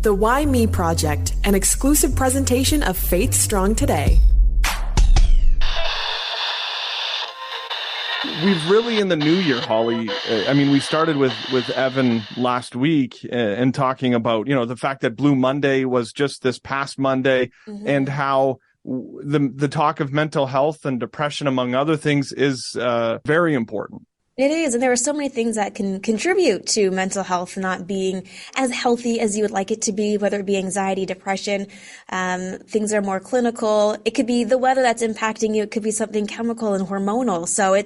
The Why Me Project, an exclusive presentation of Faith Strong Today. We've really, in the new year, Holly, we started with Evan last week and talking about, the fact that Blue Monday was just this past Monday, and how the talk of mental health and depression, among other things, is very important. It is. And there are so many things that can contribute to mental health not being as healthy as you would like it to be, whether it be anxiety, depression. Things are more clinical. It could be the weather that's impacting you. It could be something chemical and hormonal. So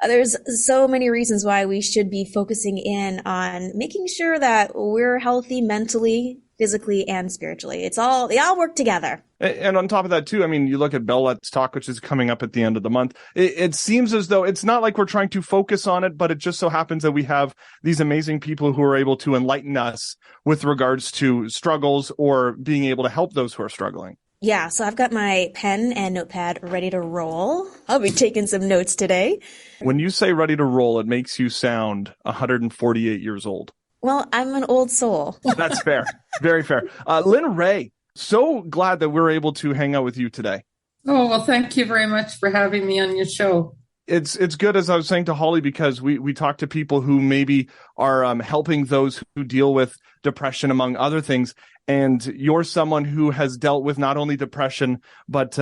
there's so many reasons why we should be focusing in on making sure that we're healthy mentally, physically, and spiritually. They all work together. And on top of that, too, you look at Bell Let's Talk, which is coming up at the end of the month. It seems as though it's not like we're trying to focus on it, but it just so happens that we have these amazing people who are able to enlighten us with regards to struggles or being able to help those who are struggling. Yeah, so I've got my pen and notepad ready to roll. I'll be taking some notes today. When you say ready to roll, it makes you sound 148 years old. Well, I'm an old soul. That's fair. Very fair. Lynn Rae, so glad that we're able to hang out with you today. Oh, well, thank you very much for having me on your show. It's good, as I was saying to Holly, because we talk to people who maybe are helping those who deal with depression, among other things. And you're someone who has dealt with not only depression, but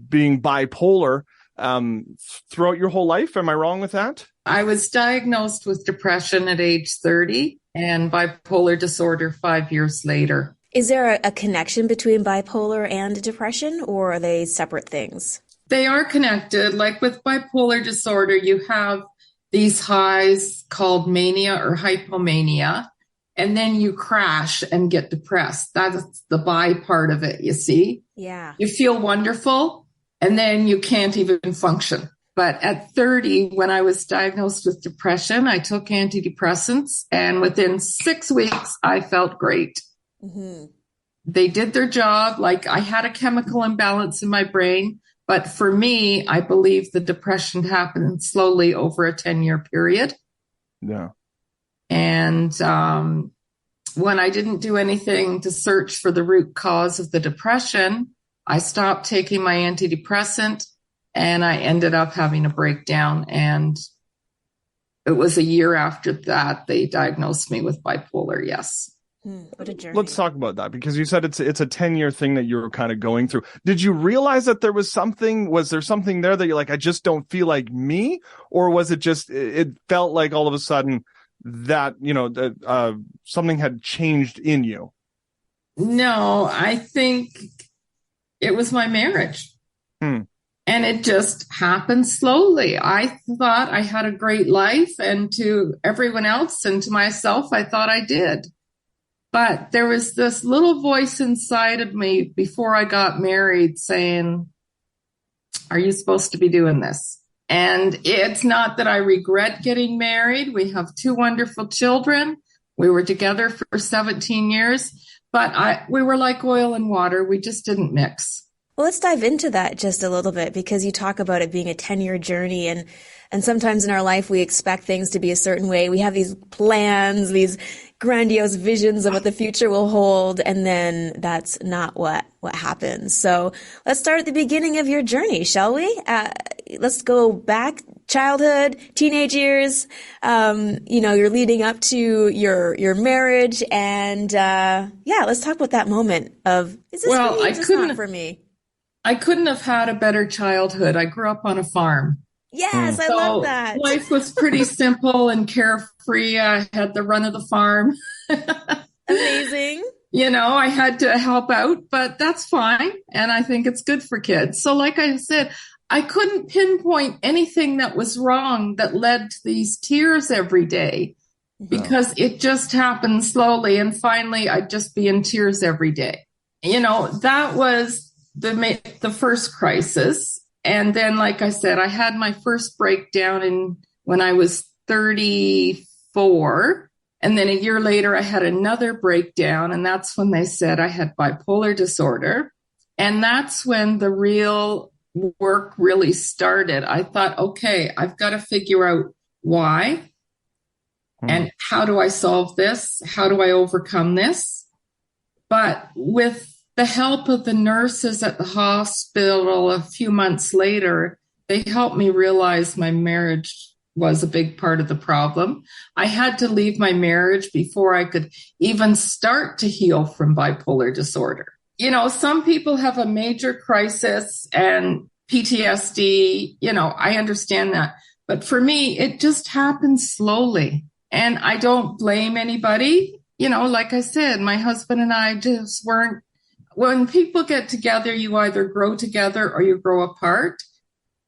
being bipolar throughout your whole life. Am I wrong with that? I was diagnosed with depression at age 30 and bipolar disorder 5 years later. Is there a connection between bipolar and depression, or are they separate things? They are connected. Like with bipolar disorder, you have these highs called mania or hypomania, and then you crash and get depressed. That's the bi part of it, you see? Yeah. You feel wonderful, and then you can't even function. But at 30, when I was diagnosed with depression, I took antidepressants, and within 6 weeks, I felt great. Mm-hmm. They did their job. Like, I had a chemical imbalance in my brain, but for me, I believe the depression happened slowly over a 10-year period. Yeah. And when I didn't do anything to search for the root cause of the depression, I stopped taking my antidepressant, and I ended up having a breakdown. And it was a year after that they diagnosed me with bipolar. Yes. What a journey. Let's talk about that, because you said it's a 10-year thing that you were kind of going through. Did you realize that there was something? Was there something there that you're like, I just don't feel like me? Or was it just, it felt like all of a sudden that, something had changed in you? No, I think it was my marriage. And it just happened slowly. I thought I had a great life, and to everyone else and to myself, I thought I did. But there was this little voice inside of me before I got married saying, are you supposed to be doing this? And it's not that I regret getting married. We have 2 wonderful children. We were together for 17 years, but we were like oil and water. We just didn't mix. Well, let's dive into that just a little bit, because you talk about it being a 10-year journey, and sometimes in our life we expect things to be a certain way. We have these plans, these grandiose visions of what the future will hold, and then that's not what happens. So let's start at the beginning of your journey, shall we? Let's go back, childhood, teenage years. You're leading up to your marriage, and let's talk about that moment of, is this for me? Is this not for me? I couldn't have had a better childhood. I grew up on a farm. Yes, I love that. Life was pretty simple and carefree. I had the run of the farm. Amazing. I had to help out, but that's fine. And I think it's good for kids. So like I said, I couldn't pinpoint anything that was wrong that led to these tears every day, because it just happened slowly. And finally, I'd just be in tears every day. That was the first crisis. And then, like I said, I had my first breakdown when I was 34. And then a year later, I had another breakdown. And that's when they said I had bipolar disorder. And that's when the real work really started. I thought, okay, I've got to figure out why and how do I solve this? How do I overcome this? But with the help of the nurses at the hospital a few months later, they helped me realize my marriage was a big part of the problem. I had to leave my marriage before I could even start to heal from bipolar disorder. You know, some people have a major crisis and PTSD, you know, I understand that. But for me, it just happened slowly. And I don't blame anybody. You know, like I said, my husband and I just weren't. When people get together, you either grow together or you grow apart.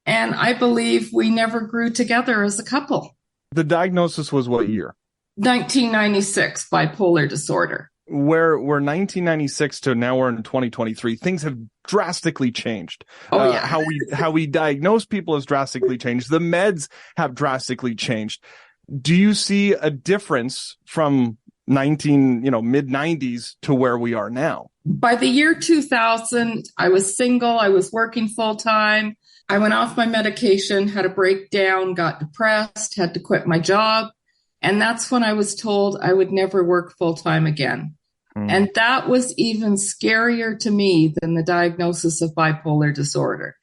And I believe we never grew together as a couple. The diagnosis was what year? 1996, bipolar disorder. Where we're 1996 to now we're in 2023, things have drastically changed. Oh, yeah. How we diagnose people has drastically changed. The meds have drastically changed. Do you see a difference from mid 90s to where we are now? By the year 2000, I was single. I was working full time. I went off my medication, had a breakdown, got depressed, had to quit my job. And that's when I was told I would never work full time again. And that was even scarier to me than the diagnosis of bipolar disorder.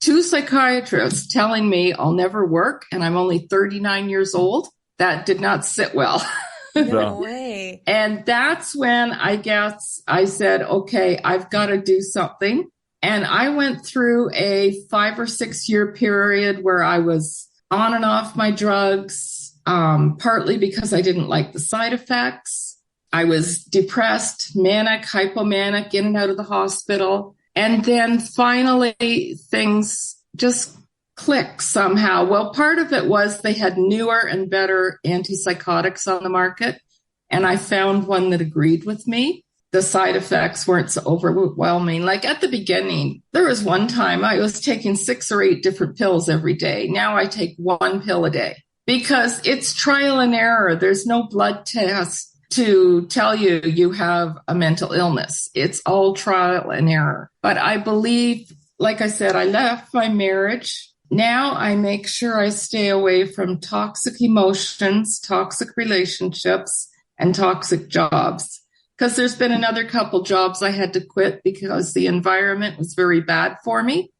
2 psychiatrists telling me I'll never work and I'm only 39 years old. That did not sit well. No way. And that's when I guess I said, okay, I've got to do something. And I went through a 5 or 6 year period where I was on and off my drugs, partly because I didn't like the side effects. I was depressed, manic, hypomanic, in and out of the hospital. And then finally things just clicked somehow. Well, part of it was they had newer and better antipsychotics on the market. And I found one that agreed with me. The side effects weren't so overwhelming. Like at the beginning, there was one time I was taking 6 or 8 different pills every day. Now I take 1 pill a day because it's trial and error. There's no blood test to tell you you have a mental illness. It's all trial and error. But I believe, like I said, I left my marriage. Now I make sure I stay away from toxic emotions, toxic relationships, and toxic jobs. Because there's been another couple jobs I had to quit because the environment was very bad for me.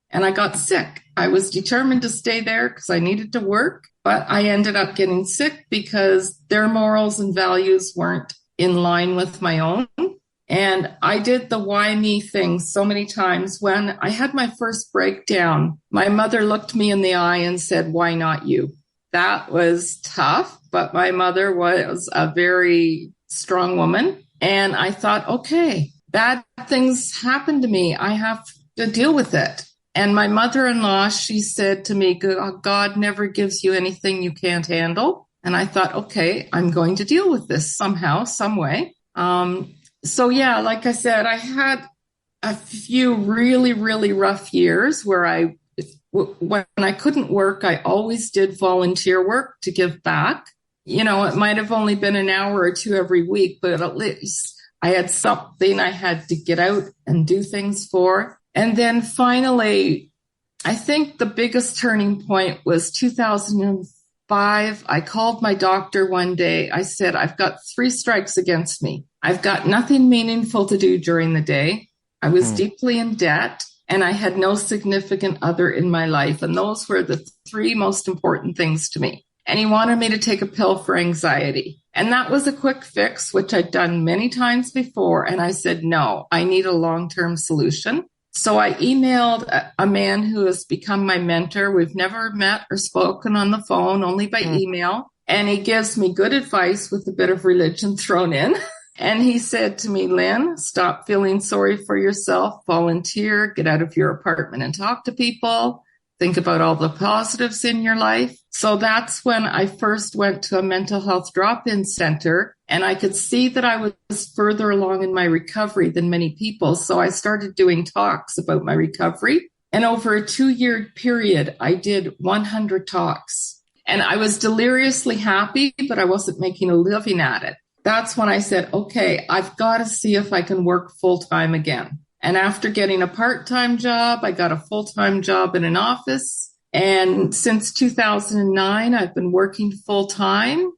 And I got sick. I was determined to stay there because I needed to work. But I ended up getting sick because their morals and values weren't in line with my own. And I did the why me thing so many times. When I had my first breakdown, my mother looked me in the eye and said, "Why not you?" That was tough, but my mother was a very strong woman. And I thought, okay, bad things happen to me. I have to deal with it. And my mother-in-law, she said to me, God never gives you anything you can't handle. And I thought, okay, I'm going to deal with this somehow, some way. So yeah, like I said, I had a few really, really rough years where when I couldn't work, I always did volunteer work to give back. You know, it might have only been an hour or 2 every week, but at least I had something I had to get out and do things for. And then finally, I think the biggest turning point was 2005. I called my doctor one day. I said, I've got 3 strikes against me. I've got nothing meaningful to do during the day. I was deeply in debt and I had no significant other in my life. And those were the 3 most important things to me. And he wanted me to take a pill for anxiety. And that was a quick fix, which I'd done many times before. And I said, no, I need a long-term solution. So I emailed a man who has become my mentor. We've never met or spoken on the phone, only by email. And he gives me good advice with a bit of religion thrown in. And he said to me, Lynn, stop feeling sorry for yourself, volunteer, get out of your apartment and talk to people. Think about all the positives in your life. So that's when I first went to a mental health drop-in center, and I could see that I was further along in my recovery than many people. So I started doing talks about my recovery. And over a 2-year period, I did 100 talks. And I was deliriously happy, but I wasn't making a living at it. That's when I said, okay, I've got to see if I can work full-time again. And after getting a part-time job, I got a full-time job in an office. And since 2009, I've been working full-time.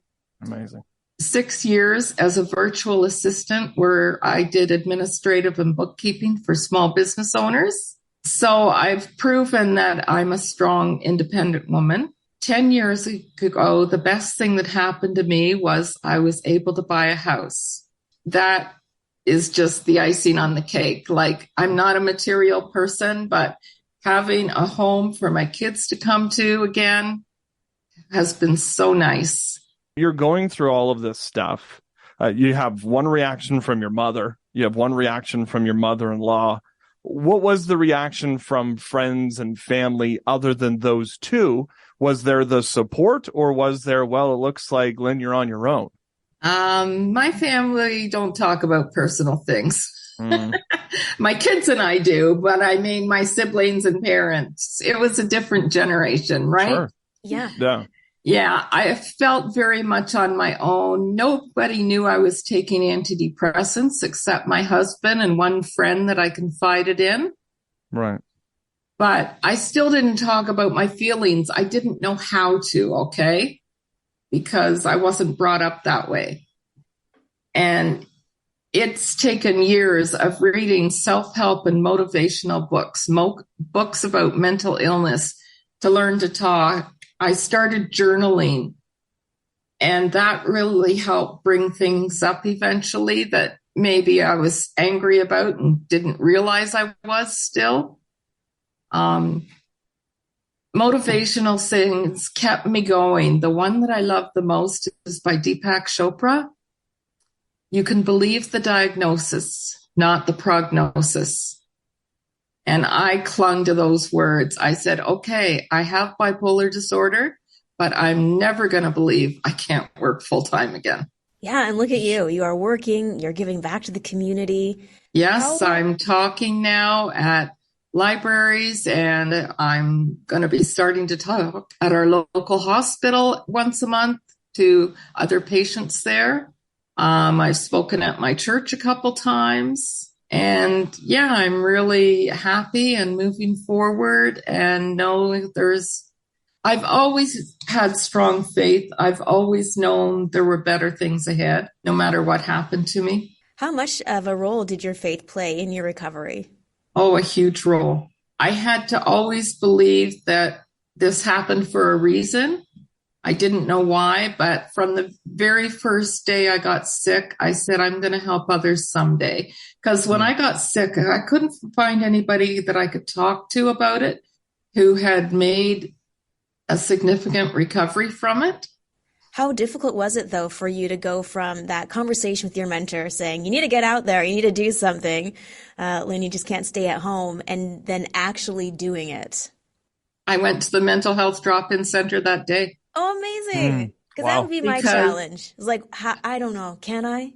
Amazing. 6 years as a virtual assistant where I did administrative and bookkeeping for small business owners. So I've proven that I'm a strong, independent woman. 10 years ago, the best thing that happened to me was I was able to buy a house. That is just the icing on the cake. Like, I'm not a material person, but having a home for my kids to come to again has been so nice. You're going through all of this stuff. You have one reaction from your mother. You have one reaction from your mother-in-law. What was the reaction from friends and family other than those two? Was there the support, or was there, well, it looks like, Lynn, you're on your own? My family don't talk about personal things. My kids and I do, but I mean, my siblings and parents, it was a different generation, right? Sure. Yeah. Yeah, I felt very much on my own. Nobody knew I was taking antidepressants except my husband and one friend that I confided in. Right. But I still didn't talk about my feelings. I didn't know how to, okay? Because I wasn't brought up that way. And it's taken years of reading self-help and motivational books, books about mental illness to learn to talk. I started journaling, and that really helped bring things up eventually that maybe I was angry about and didn't realize I was still. Motivational things kept me going. The one that I love the most is by Deepak Chopra. You can believe the diagnosis, not the prognosis. And I clung to those words. I said, okay, I have bipolar disorder, but I'm never going to believe I can't work full time again. Yeah, and look at you. You are working, you're giving back to the community. Yes, I'm talking now at libraries, and I'm going to be starting to talk at our local hospital once a month to other patients there. I've spoken at my church a couple times. And yeah, I'm really happy and moving forward and know I've always had strong faith. I've always known there were better things ahead, no matter what happened to me. How much of a role did your faith play in your recovery? Oh, a huge role. I had to always believe that this happened for a reason. I didn't know why, but from the very first day I got sick, I said, I'm going to help others someday. Because when I got sick, I couldn't find anybody that I could talk to about it who had made a significant recovery from it. How difficult was it, though, for you to go from that conversation with your mentor saying, you need to get out there, you need to do something, Lynn, you just can't stay at home, and then actually doing it? I went to the mental health drop-in center that day. Oh, amazing. Because that would be my challenge. It's like, I don't know, can I?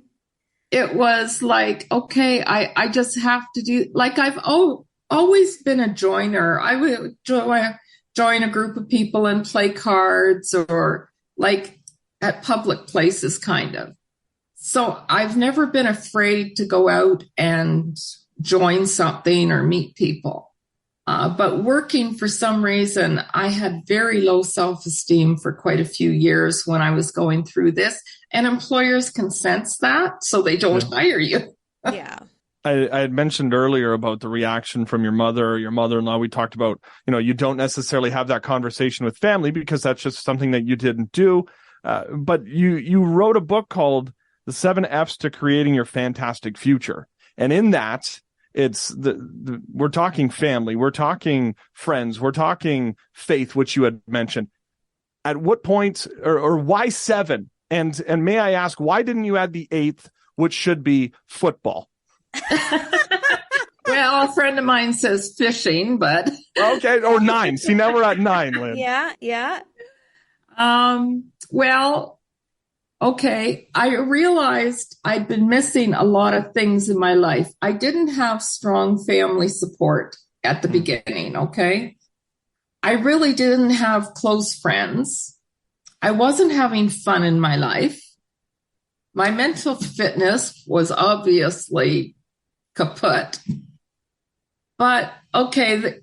It was like, okay, I just have to do, like I've always been a joiner. I would join a group of people and play cards or like at public places kind of. So I've never been afraid to go out and join something or meet people. But working, for some reason, I had very low self-esteem for quite a few years when I was going through this. And employers can sense that, so they don't hire you. Yeah. I had mentioned earlier about the reaction from your mother or your mother-in-law. We talked about, you don't necessarily have that conversation with family because that's just something that you didn't do. But you wrote a book called The 7 F's to Creating Your Fantastic Future. And in that, it's we're talking family, we're talking friends, we're talking faith, which you had mentioned. At what point or why 7? And may I ask, why didn't you add the 8th, which should be football? Well, a friend of mine says fishing, but okay, or 9. See, now we're at 9, Lynn. Yeah. Well, okay. I realized I'd been missing a lot of things in my life. I didn't have strong family support at the beginning. Okay. I really didn't have close friends. I wasn't having fun in my life. My mental fitness was obviously kaput. But okay,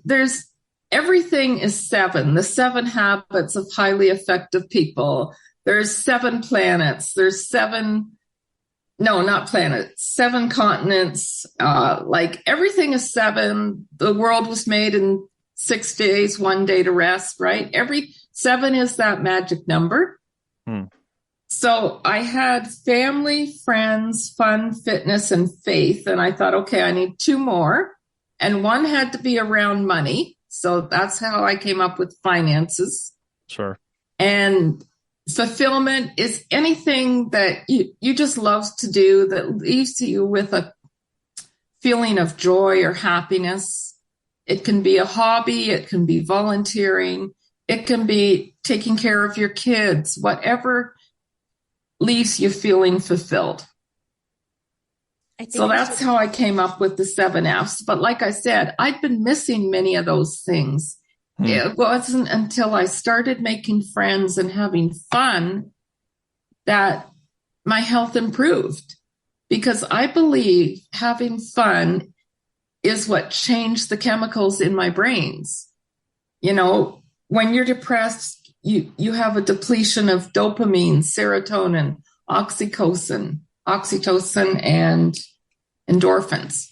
everything is 7, the 7 habits of highly effective people, There's 7 planets. There's 7, no, not planets, 7 continents. Like everything is 7. The world was made in 6 days, 1 day to rest, right? Every 7 is that magic number. So I had family, friends, fun, fitness, and faith. And I thought, okay, I need 2 more. And 1 had to be around money. So that's how I came up with finances. Sure. And fulfillment is anything that you just love to do that leaves you with a feeling of joy or happiness. It can be a hobby. It can be volunteering. It can be taking care of your kids, whatever leaves you feeling fulfilled. So that's how I came up with the 7 F's. But like I said, I'd been missing many of those things. It wasn't until I started making friends and having fun that my health improved. Because I believe having fun is what changed the chemicals in my brains. You know, when you're depressed, you have a depletion of dopamine, serotonin, oxytocin, and endorphins.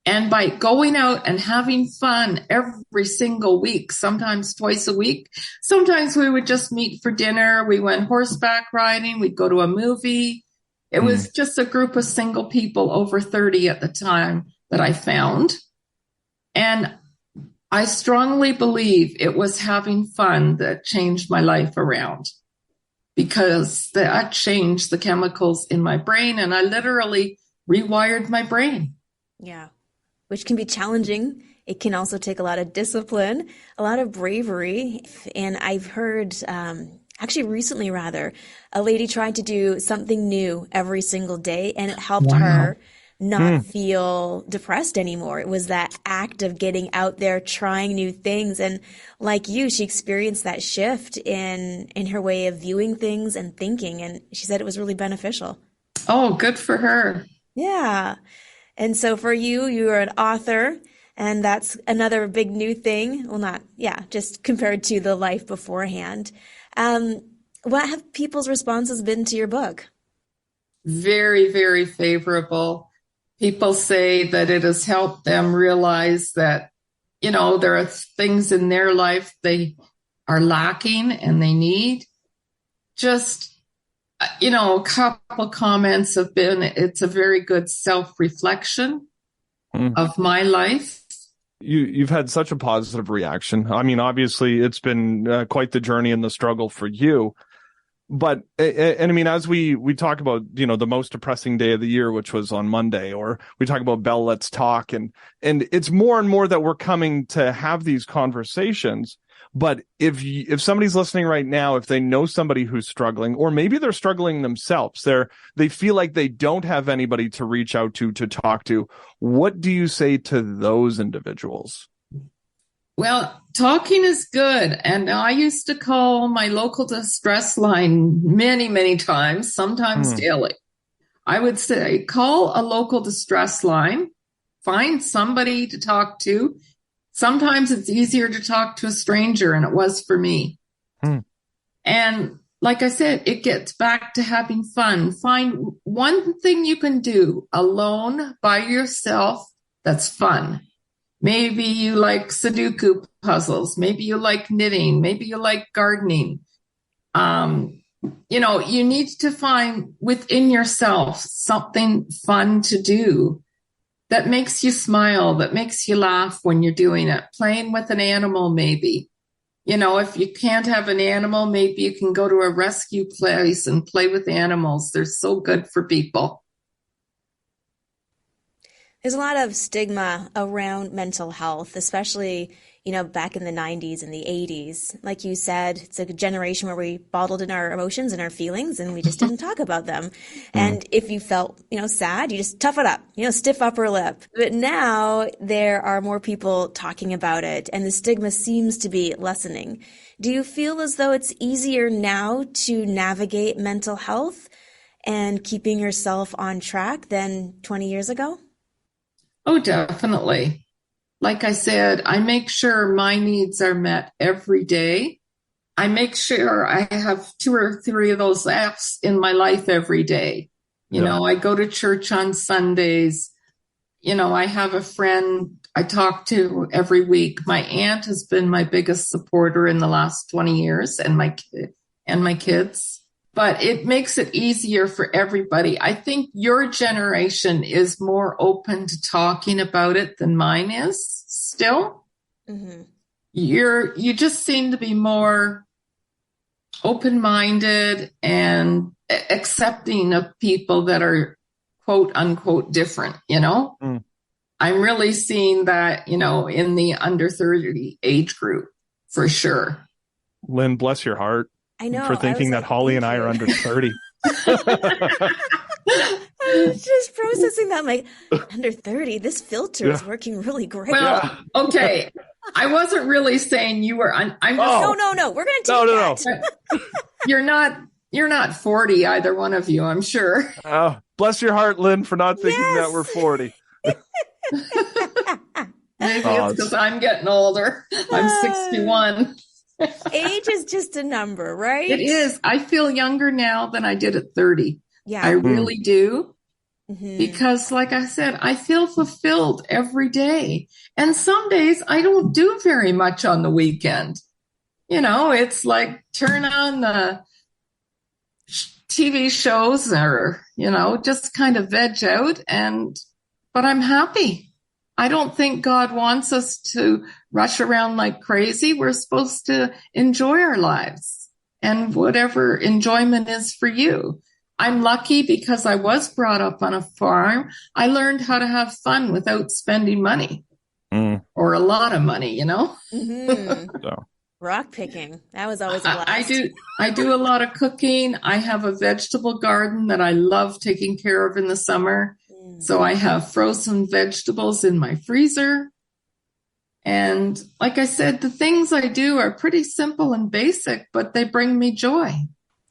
And by going out and having fun every single week, sometimes twice a week, sometimes we would just meet for dinner. We went horseback riding. We'd go to a movie. It was just a group of single people over 30 at the time that I found. And I strongly believe it was having fun that changed my life around, because that changed the chemicals in my brain, and I literally rewired my brain. Yeah, which can be challenging. It can also take a lot of discipline, a lot of bravery. And I've heard, actually recently rather, a lady tried to do something new every single day, and it helped her not feel depressed anymore. It was that act of getting out there, trying new things. And like you, she experienced that shift in her way of viewing things and thinking. And she said it was really beneficial. Oh, good for her. Yeah. And so for you, you are an author, and that's another big new thing. Well, just compared to the life beforehand. What have people's responses been to your book? Very, very favorable. People say that it has helped them realize that, you know, there are things in their life they are lacking and they need. Just, you know, a couple comments have been, it's a very good self-reflection of my life. You've had such a positive reaction. I mean, obviously, it's been quite the journey and the struggle for you. But, and I mean, as we talk about, you know, the most depressing day of the year, which was on Monday, or we talk about Bell Let's Talk, and it's more and more that we're coming to have these conversations. But if somebody's listening right now, if they know somebody who's struggling, or maybe they're struggling themselves, they feel like they don't have anybody to reach out to talk to, what do you say to those individuals? Well, talking is good. And I used to call my local distress line many, many times, sometimes daily. I would say, call a local distress line, find somebody to talk to. Sometimes it's easier to talk to a stranger, and it was for me. And like I said, it gets back to having fun. Find one thing you can do alone by yourself that's fun. Maybe you like Sudoku puzzles. Maybe you like knitting. Maybe you like gardening. You know, you need to find within yourself something fun to do that makes you smile, that makes you laugh when you're doing it. Playing with an animal, maybe. You know, if you can't have an animal, maybe you can go to a rescue place and play with animals. They're so good for people. There's a lot of stigma around mental health, especially, you know, back in the 90s and the 80s. Like you said, it's a generation where we bottled in our emotions and our feelings, and we just didn't talk about them. And if you felt, you know, sad, you just tough it up, you know, stiff upper lip. But now there are more people talking about it, and the stigma seems to be lessening. Do you feel as though it's easier now to navigate mental health and keeping yourself on track than 20 years ago? Oh, definitely. Like I said, I make sure my needs are met every day. I make sure I have 2 or 3 of those F's in my life every day. You know, I go to church on Sundays. You know, I have a friend I talk to every week. My aunt has been my biggest supporter in the last 20 years, and my kids. But it makes it easier for everybody. I think your generation is more open to talking about it than mine is still. Mm-hmm. You just seem to be more open-minded and accepting of people that are quote unquote different, you know? I'm really seeing that, you know, in the under 30 age group for sure. Lynn, bless your heart. I know. For thinking that Holly and I are under 30. I was just processing that. I'm like, under 30, this filter is working really great. Well, okay. I wasn't really saying you were. I'm just, No. We're going to take that. No. You're not 40, either one of you, I'm sure. Oh, bless your heart, Lynn, for not thinking that we're 40. Maybe it's because I'm getting older. I'm 61. Age is just a number, right? It is. I feel younger now than I did at 30. Yeah. I really do. Mm-hmm. Because like I said, I feel fulfilled every day. And some days I don't do very much on the weekend. You know, it's like turn on the TV shows or, you know, just kind of veg out. But I'm happy. I don't think God wants us to rush around like crazy. We're supposed to enjoy our lives and whatever enjoyment is for you. I'm lucky because I was brought up on a farm. I learned how to have fun without spending money or a lot of money, you know? Mm-hmm. So. Rock picking. That was always a blast. I do a lot of cooking. I have a vegetable garden that I love taking care of in the summer. So I have frozen vegetables in my freezer. And like I said, the things I do are pretty simple and basic, but they bring me joy.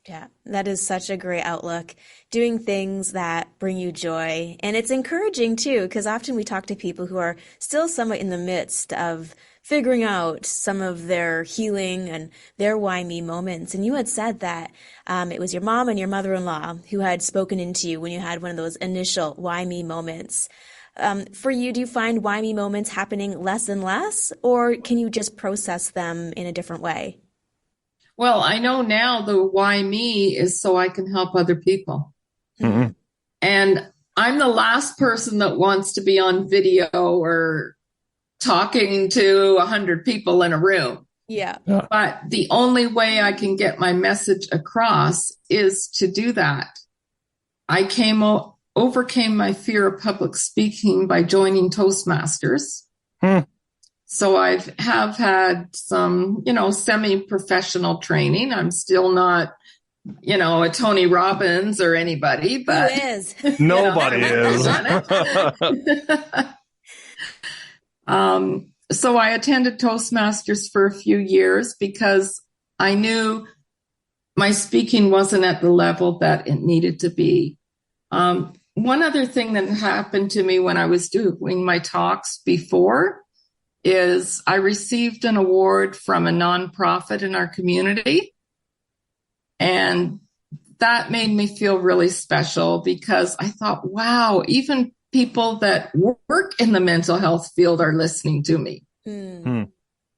Yeah, that is such a great outlook. Doing things that bring you joy. And it's encouraging too, because often we talk to people who are still somewhat in the midst of figuring out some of their healing and their why me moments. And you had said that it was your mom and your mother-in-law who had spoken into you when you had one of those initial why me moments. For you, do you find why me moments happening less and less, or can you just process them in a different way? Well, I know now the why me is so I can help other people. Mm-hmm. And I'm the last person that wants to be on video or talking to 100 people in a room. Yeah. But the only way I can get my message across is to do that. I overcame my fear of public speaking by joining Toastmasters. So I have had some, you know, semi-professional training. I'm still not, you know, a Tony Robbins or anybody, but who is? Nobody is. So I attended Toastmasters for a few years because I knew my speaking wasn't at the level that it needed to be. One other thing that happened to me when I was doing my talks before is I received an award from a nonprofit in our community. And that made me feel really special because I thought, wow, even people that work in the mental health field are listening to me. You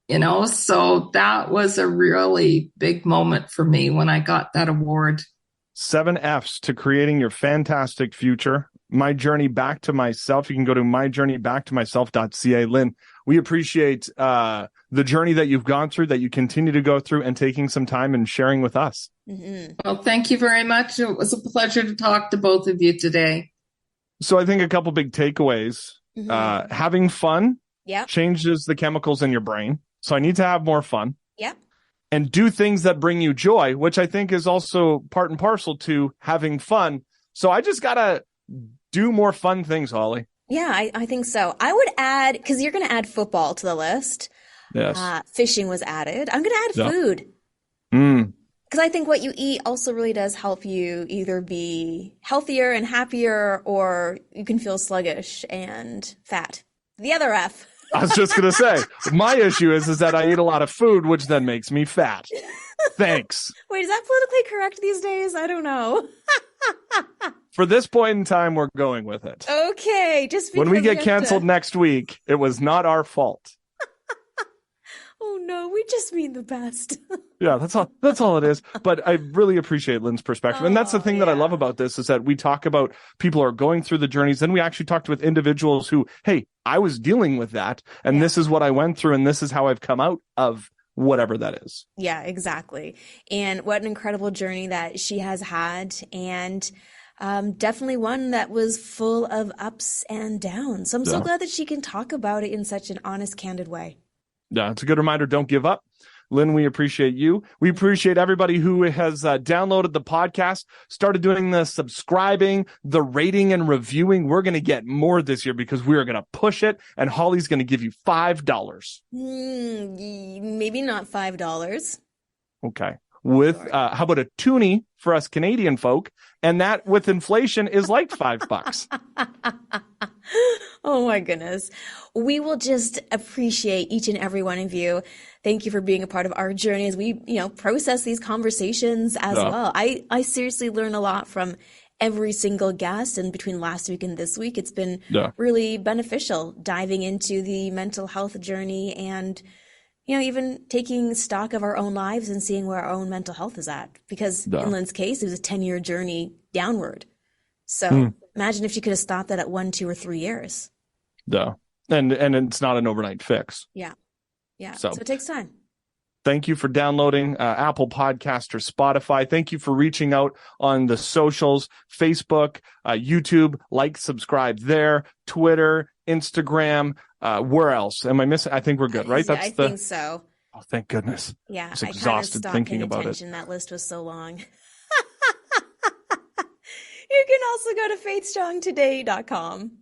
know, so that was a really big moment for me when I got that award. 7 F's to creating your fantastic future. My journey back to myself. You can go to myjourneybacktomyself.ca. Lynn, we appreciate the journey that you've gone through, that you continue to go through, and taking some time and sharing with us. Mm-hmm. Well, thank you very much. It was a pleasure to talk to both of you today. So I think a couple big takeaways. Having fun changes the chemicals in your brain. So I need to have more fun. Yeah. And do things that bring you joy, which I think is also part and parcel to having fun. So I just got to do more fun things, Holly. Yeah, I think so. I would add, because you're going to add football to the list. Yes. Fishing was added. I'm going to add food. Because I think what you eat also really does help you either be healthier and happier, or you can feel sluggish and fat. The other F. I was just going to say, my issue is that I eat a lot of food, which then makes me fat. Thanks. Wait, is that politically correct these days? I don't know. For this point in time, we're going with it. Okay, just because when we get have canceled to... next week, it was not our fault. Oh no, we just mean the best. Yeah, that's all it is. But I really appreciate Lynn's perspective. And that's the thing that I love about this is that we talk about people who are going through the journeys. Then we actually talked with individuals who, hey, I was dealing with that. And this is what I went through. And this is how I've come out of whatever that is. Yeah, exactly. And what an incredible journey that she has had. And definitely one that was full of ups and downs. So I'm so glad that she can talk about it in such an honest, candid way. Yeah, it's a good reminder. Don't give up. Lynn, we appreciate you. We appreciate everybody who has downloaded the podcast, started doing the subscribing, the rating and reviewing. We're going to get more this year because we are going to push it. And Hollie's going to give you $5. Maybe not $5. Okay. With how about a toonie for us Canadian folk? And that with inflation is like $5. Oh my goodness. We will just appreciate each and every one of you. Thank you for being a part of our journey as we, process these conversations as well. I seriously learn a lot from every single guest, and between last week and this week, it's been really beneficial diving into the mental health journey and even taking stock of our own lives and seeing where our own mental health is at. Because in Lynn's case, it was a 10-year journey downward. So imagine if she could have stopped that at 1, 2, or 3 years. Yeah. And it's not an overnight fix. Yeah. Yeah. So it takes time. Thank you for downloading Apple Podcast or Spotify. Thank you for reaching out on the socials, Facebook, YouTube, subscribe there, Twitter, Instagram. Where else? Am I missing? I think we're good, right? I think so. Oh, thank goodness. Yeah. I was exhausted thinking about it. That list was so long. You can also go to faithstrongtoday.com.